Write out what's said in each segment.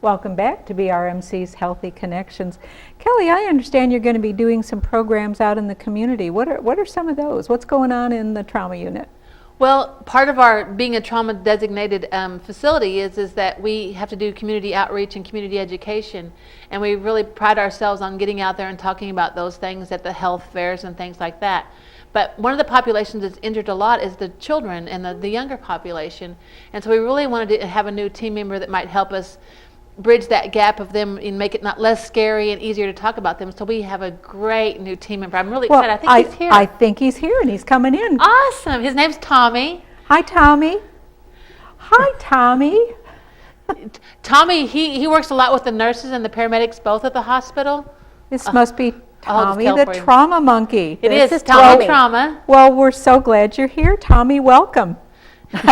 Welcome back to BRMC's Healthy Connections. Kelly, I understand you're going to be doing some programs out in the community. What are some of those? What's going on in the trauma unit? Well, part of our being a trauma designated facility is that we have to do community outreach and community education, and we really pride ourselves on getting out there and talking about those things at the health fairs and things like that. But one of the populations that's injured a lot is the children and the younger population, and so we really wanted to have a new team member that might help us bridge that gap of them and make it not less scary and easier to talk about them. So we have a great new team member. I'm really excited. I think he's here. I think he's here and he's coming in. Awesome. His name's Tommy. Hi, Tommy. Hi, Tommy. Tommy, he works a lot with the nurses and the paramedics both at the hospital. This must be Tommy, tell the for you. trauma monkey. It This is is Tommy Tommy. Trauma. Well, we're so glad you're here, Tommy. Welcome. Tell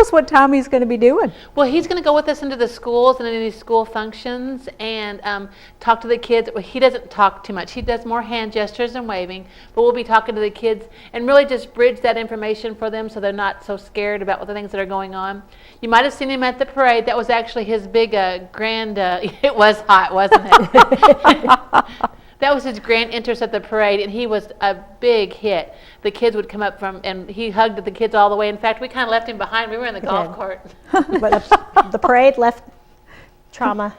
us what Tommy's going to be doing. Well, he's going to go with us into the schools and any school functions and talk to the kids. Well, he doesn't talk too much. He does more hand gestures and waving, but we'll be talking to the kids and really just bridge that information for them so they're not so scared about what the things that are going on. You might have seen him at the parade. That was actually his big grand, it was hot, wasn't it? That was his grand entrance at the parade, and he was a big hit. The kids would come up and he hugged the kids all the way. In fact, we kind of left him behind. We were in the golf court. But the parade left Tommy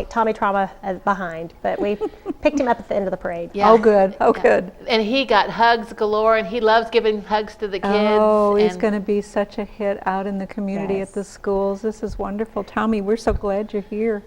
Trauma behind, but we picked him up at the end of the parade. Yeah. Oh, good. Oh, good. And he got hugs galore, and he loves giving hugs to the kids. Oh, he's and going to be such a hit out in the community at the schools. This is wonderful. Tommy, we're so glad you're here.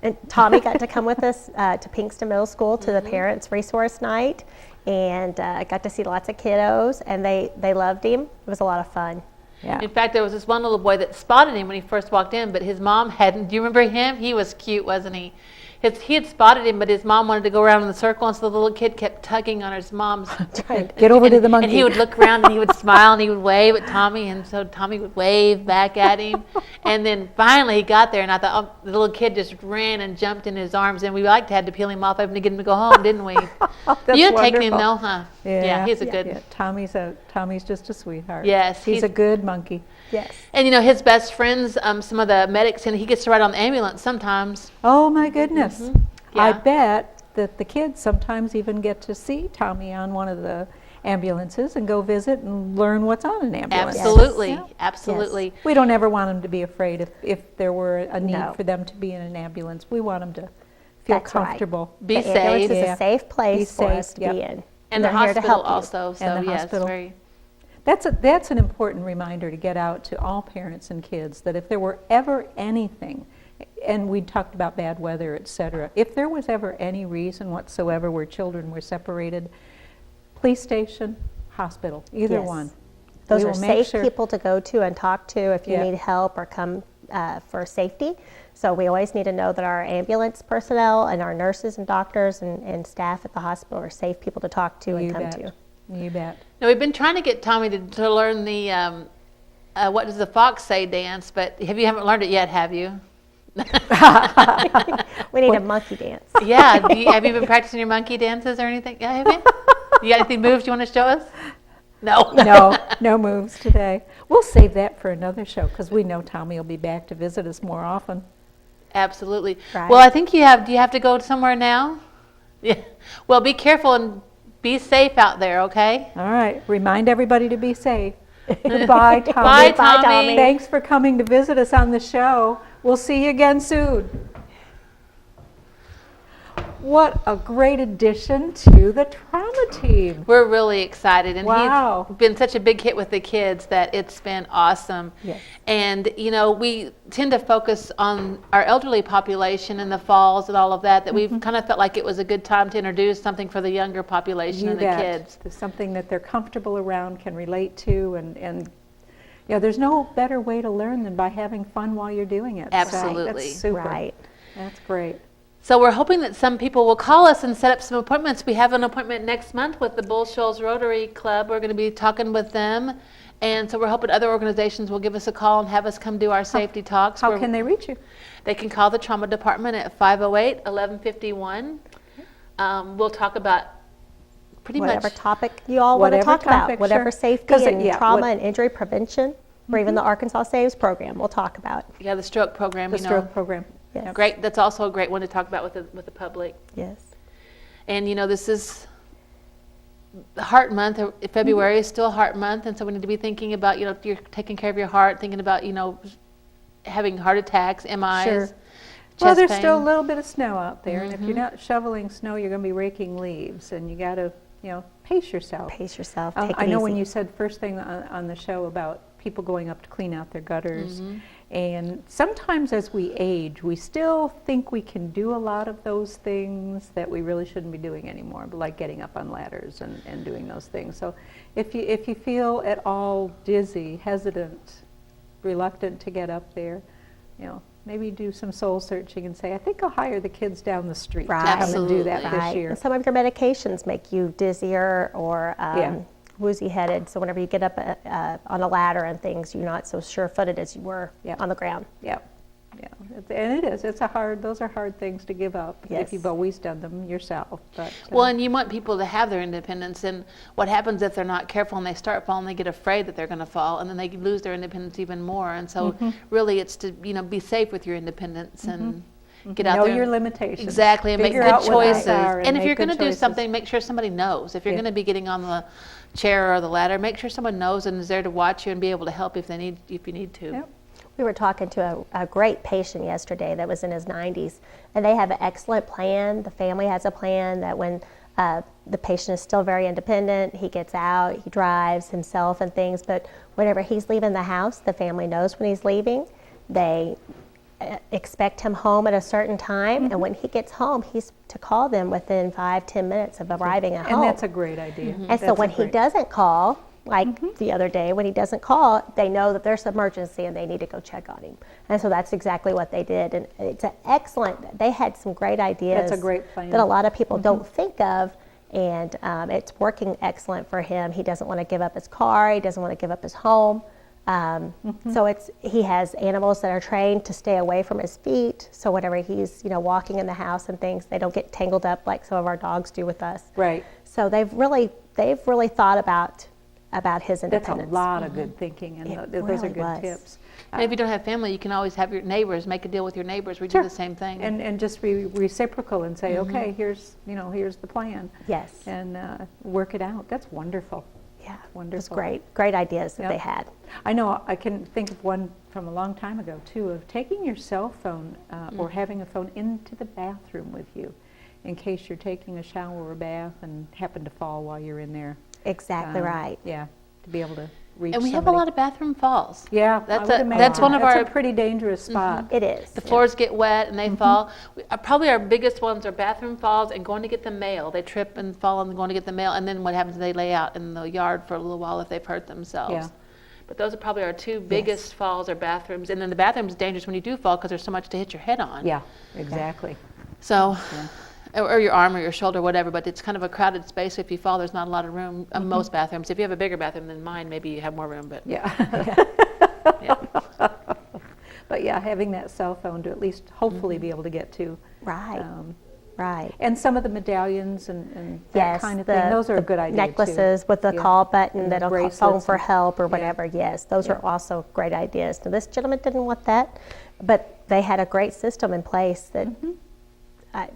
And Tommy got to come with us to Pinkston Middle School to the Parents Resource Night, and got to see lots of kiddos, and they loved him. It was a lot of fun. Yeah. In fact, there was this one little boy that spotted him when he first walked in, but his mom hadn't. Do you remember him? He was cute, wasn't he? He had spotted him, but his mom wanted to go around in the circle, and so the little kid kept tugging on his mom's. Get over to the monkey. And he would look around, and he would smile, and he would wave at Tommy, and so Tommy would wave back at him. And then finally he got there, and I thought, oh, the little kid just ran and jumped in his arms, and we had to peel him off to get him to go home, didn't we? That's You had taken him, wonderful. though, huh? Yeah, he's a good. Yeah, Tommy's just a sweetheart. Yes, he's a good monkey. Yes. And his best friends, some of the medics, and he gets to ride on the ambulance sometimes. Oh my goodness. Yeah. I bet that the kids sometimes even get to see Tommy on one of the ambulances and go visit and learn what's on an ambulance. Absolutely, Yeah. absolutely. We don't ever want them to be afraid if there were a need No. for them to be in an ambulance. We want them to feel That's right. comfortable. Be The ambulance safe. is Yeah. a safe place Be for us safe, to yep. be in. And the they're here to hospital help you. also. So And the yes, hospital. very. That's an important reminder to get out to all parents and kids, that if there were ever anything, and we talked about bad weather, etc., if there was ever any reason whatsoever where children were separated, police station, hospital, either Yes. one. Those We are will make safe sure- people to go to and talk to if you Yeah. need help or come for safety. So we always need to know that our ambulance personnel and our nurses and doctors and staff at the hospital are safe people to talk to and You come bet. to. You bet. Now we've been trying to get Tommy to learn the what does the fox say dance, but you haven't learned it yet, have you? We need a monkey dance. Yeah. Have you been practicing your monkey dances or anything? Yeah, have you? You got anything moves you want to show us? No. No moves today. We'll save that for another show because we know Tommy will be back to visit us more often. Absolutely. Right. Well, I think do you have to go somewhere now? Yeah. Well, be careful and be safe out there, okay? All right. Remind everybody to be safe. Bye, Tommy. Bye, Tommy. Thanks for coming to visit us on the show. We'll see you again soon. What a great addition to the trauma team. We're really excited, and Wow. he's been such a big hit with the kids that it's been awesome. Yes. And we tend to focus on our elderly population and the falls and all of that. That we've kind of felt like it was a good time to introduce something for the younger population You and the bet. kids. There's something that they're comfortable around, can relate to, and there's no better way to learn than by having fun while you're doing it. So Absolutely. that's super. Right. That's great. So we're hoping that some people will call us and set up some appointments. We have an appointment next month with the Bull Shoals Rotary Club. We're going to be talking with them. And so we're hoping other organizations will give us a call and have us come do our safety talks. How can they reach you? They can call the trauma department at 508-1151. We'll talk about pretty Whatever much. topic you all want to Whatever talk topic, about, whatever sure. safety 'Cause and yeah, trauma what- and injury prevention. or even the Arkansas Saves program we'll talk about. Yeah, the stroke program, The stroke program. Yes. Great. That's also a great one to talk about with the public. Yes. And this is Heart Month. February is still Heart Month, and so we need to be thinking about you're taking care of your heart, thinking about having heart attacks, MIs. Sure. Chest Well, there's pain. still a little bit of snow out there, and if you're not shoveling snow, you're going to be raking leaves, and you got to, pace yourself. Pace yourself. Take it I know easy. when you said first thing on the show about people going up to clean out their gutters, and sometimes as we age, we still think we can do a lot of those things that we really shouldn't be doing anymore, like getting up on ladders and doing those things. So if you feel at all dizzy, hesitant, reluctant to get up there, maybe do some soul searching and say, I think I'll hire the kids down the street to Right. come and do that Absolutely. this year. And some of your medications make you dizzier or woozy-headed. So whenever you get up on a ladder and things, you're not so sure-footed as you were on the ground. Yeah, and it is. Those are hard things to give up Yes. if you've always done them yourself. But Well, and you want people to have their independence, and what happens if they're not careful and they start falling, they get afraid that they're going to fall, and then they lose their independence even more. And so really it's to, be safe with your independence and get out know there. your and- limitations. Exactly, and make Figure good out what they choices. are And if make you're good going to do choices. something, make sure somebody knows. If you're Yeah. going to be getting on the chair or the ladder, make sure someone knows and is there to watch you and be able to help if you need to. Yep. We were talking to a great patient yesterday that was in his 90s, and they have an excellent plan. The family has a plan that when the patient is still very independent, he gets out, he drives himself and things, but whenever he's leaving the house, the family knows when he's leaving. They expect him home at a certain time, and when he gets home, he's to call them within 5-10 minutes of arriving at home. And that's a great idea. And That's so a when he great- doesn't call, like the other day, when he doesn't call, they know that there's an emergency and they need to go check on him. And so that's exactly what they did. And it's an excellent, they had some great ideas. That's a great plan. That a lot of people don't think of. And it's working excellent for him. He doesn't want to give up his car. He doesn't want to give up his home. So he has animals that are trained to stay away from his feet. So whenever he's walking in the house and things, they don't get tangled up like some of our dogs do with us. Right. So they've really thought about his That's a independence. lot of good thinking, and It those are really good was. tips. And if you don't have family, you can always have your neighbors, make a deal with your neighbors. We do the same thing. And just be reciprocal and say, okay, here's the plan. Yes. And work it out. That's wonderful. Yeah, it was Wonderful. great ideas that Yep. they had. I know I can think of one from a long time ago too, of taking your cell phone or having a phone into the bathroom with you in case you're taking a shower or bath and happen to fall while you're in there. Exactly right. Yeah, to be able to reach And we have a somebody. lot of bathroom falls. Yeah, That's I would a- imagine. that's one of That's our- a pretty dangerous spot. It is. The floors get wet and they fall. Probably our biggest ones are bathroom falls and going to get the mail. They trip and fall and going to get the mail, and then what happens is they lay out in the yard for a little while if they've hurt themselves. Yeah. But those are probably our two biggest falls are bathrooms. And then the bathroom's dangerous when you do fall because there's so much to hit your head on. Yeah, exactly. So, or your arm or your shoulder, whatever, but it's kind of a crowded space. If you fall, there's not a lot of room. Most bathrooms. If you have a bigger bathroom than mine, maybe you have more room, but Yeah. yeah. But yeah, having that cell phone to at least hopefully be able to get to. Right. Um, Right. And some of the medallions and that Yes, kind of thing, those are a good idea too. necklaces with the Yeah. call button And the that'll phone bracelets for and- help or yeah. whatever. Yes, those Yeah. are also great ideas. Now, this gentleman didn't want that, but they had a great system in place that, a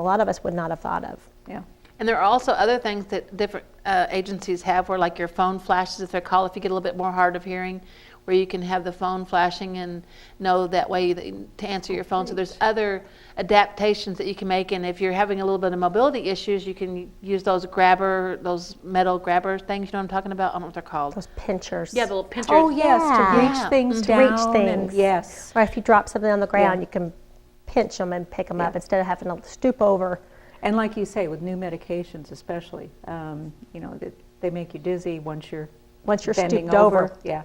lot of us would not have thought of. Yeah. And there are also other things that different agencies have where like your phone flashes if they're called, if you get a little bit more hard of hearing, where you can have the phone flashing and know that way to answer your phone. So there's other adaptations that you can make. And if you're having a little bit of mobility issues, you can use those metal grabber things, you know what I'm talking about? I don't know what they're called. Those pinchers. Yeah, the little pinchers. Oh, yes, Yeah. to reach Yeah. things To reach down. things. And yes. Or if you drop something on the ground, Yeah. you can pinch them and pick them up Yeah. instead of having to stoop over. And like you say, with new medications especially, they make you dizzy once you're bending stooped over. Yeah,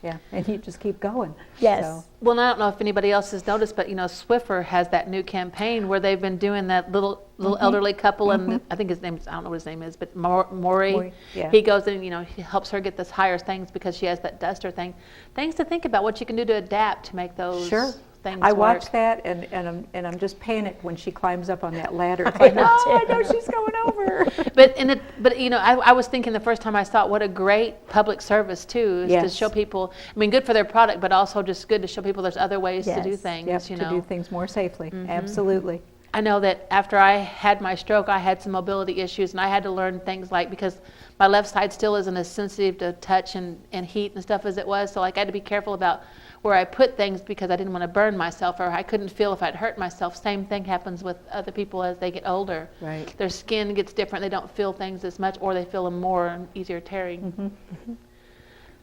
yeah, and you just keep going. Yes. So, Well, I don't know if anybody else has noticed, but Swiffer has that new campaign where they've been doing that little elderly couple, and I think his name I don't know what his name is, but Maury. Maury, yeah. He goes in, he helps her get this higher things because she has that duster thing. Things to think about, what you can do to adapt to make those Sure. things I work. watch that, and I'm just panicked when she climbs up on that ladder. It's like, oh, I know she's going over. But you know, I was thinking the first time I saw it, what a great public service too, is to Yes. show people. I mean, good for their product, but also just good to show people there's other ways to do Yes. things. Yep, You to know, do things more safely. Absolutely. I know that after I had my stroke, I had some mobility issues, and I had to learn things like, because my left side still isn't as sensitive to touch and heat and stuff as it was, so like I had to be careful about where I put things because I didn't want to burn myself, or I couldn't feel if I'd hurt myself. Same thing happens with other people as they get older. Right. Their skin gets different, they don't feel things as much, or they feel them more and easier tearing.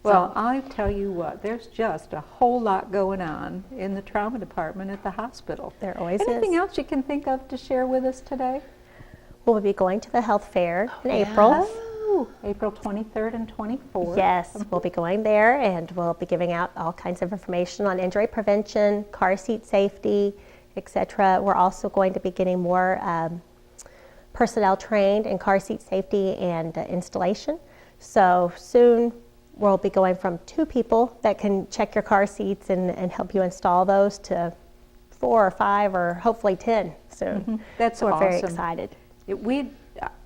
Well, I tell you what, there's just a whole lot going on in the trauma department at the hospital. There always Anything is. else you can think of to share with us today? We'll be going to the health fair in yes. April. Oh, April 23rd and 24th. Yes, we'll be going there, and we'll be giving out all kinds of information on injury prevention, car seat safety, etc. We're also going to be getting more personnel trained in car seat safety and installation. So soon we'll be going from 2 people that can check your car seats and help you install those to 4 or 5 or hopefully 10 soon. That's So we're very awesome. excited.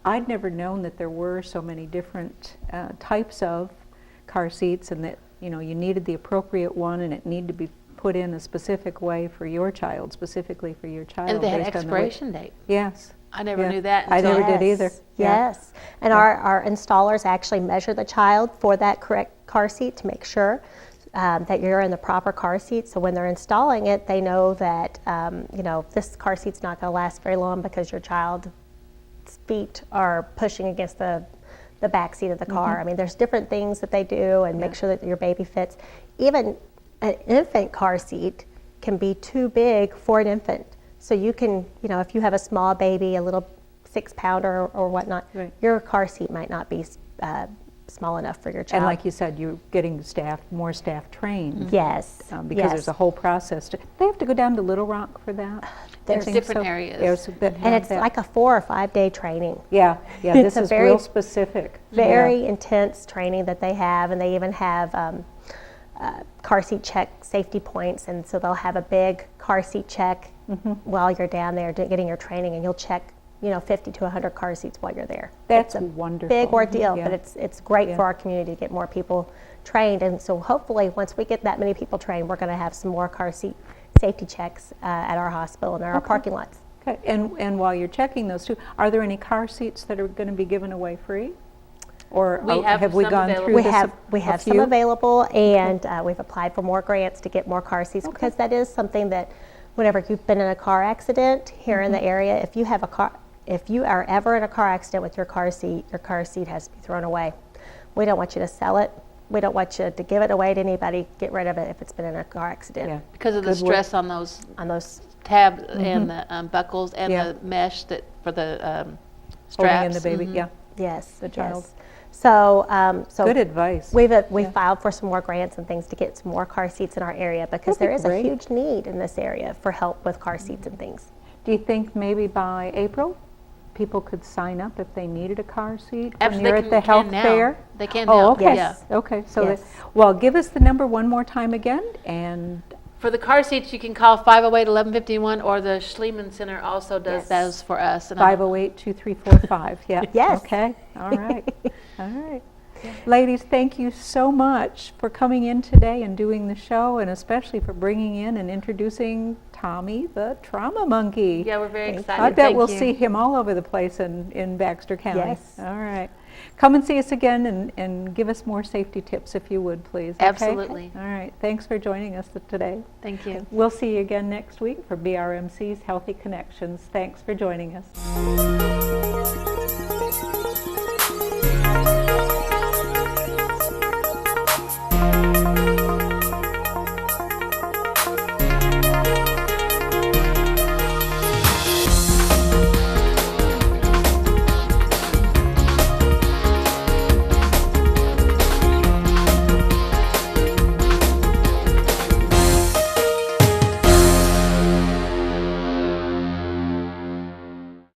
I'd never known that there were so many different types of car seats, and that you needed the appropriate one, and it needed to be put in a specific way for your child, specifically for your child. And they had based on the way- expiration date. Yes. I never Yeah. knew that. I until- never did either. Yeah. Yes. And our installers actually measure the child for that correct car seat to make sure that you're in the proper car seat. So when they're installing it, they know that, this car seat's not going to last very long because your child's feet are pushing against the back seat of the car. I mean, there's different things that they do and make sure that your baby fits. Even an infant car seat can be too big for an infant. So you can, if you have a small baby, a little 6-pounder or whatnot, Right. your car seat might not be small enough for your child. And like you said, you're getting more staff trained. Yes. Because yes. there's a whole process. They have to go down to Little Rock for that? There's I think different areas. And it's like a 4 or 5 day training. Yeah, it's this a is very- real specific. Very intense training that they have, and they even have car seat check safety points, and so they'll have a big car seat check while you're down there getting your training, and you'll check 50 to 100 car seats while you're there. That's It's a wonderful. big ordeal, Yeah. but it's great Yeah. for our community to get more people trained, and so hopefully once we get that many people trained, we're going to have some more car seat safety checks at our hospital and in our parking lots. Okay. And while you're checking those two, are there any car seats that are going to be given away free? Or We have we some gone available. through We this? have some available, and we've applied for more grants to get more car seats because that is something that whenever you've been in a car accident here in the area, if you are ever in a car accident with your car seat has to be thrown away. We don't want you to sell it. We don't want you to give it away to anybody. Get rid of it if it's been in a car accident. Yeah. Because of the Good work. stress on those On those, tabs and the buckles and Yeah. the mesh that for the straps. Holding in the baby, yeah. yes, The child. yes. So Good advice. We've filed for some more grants and things to get some more car seats in our area because That'd be there is great. a huge need in this area for help with car seats and things. Do you think maybe by April, people could sign up if they needed a car seat when Absolutely, you're they at the can health now. fair? They can Oh, now, okay. yeah. Okay, so, Yes. well, give us the number one more time again, and For the car seats, you can call 508-1151, or the Schliemann Center also does Yes. those for us. And 508-2345, yeah. Yes. Okay, all right, all right. Ladies, thank you so much for coming in today and doing the show, and especially for bringing in and introducing Tommy, the trauma monkey. yeah, we're very excited. I bet Thank we'll you. see him all over the place in Baxter County. Yes. All right. Come and see us again and give us more safety tips if you would, please. Okay? Absolutely. All right. Thanks for joining us today. Thank you. We'll see you again next week for BRMC's Healthy Connections. Thanks for joining us.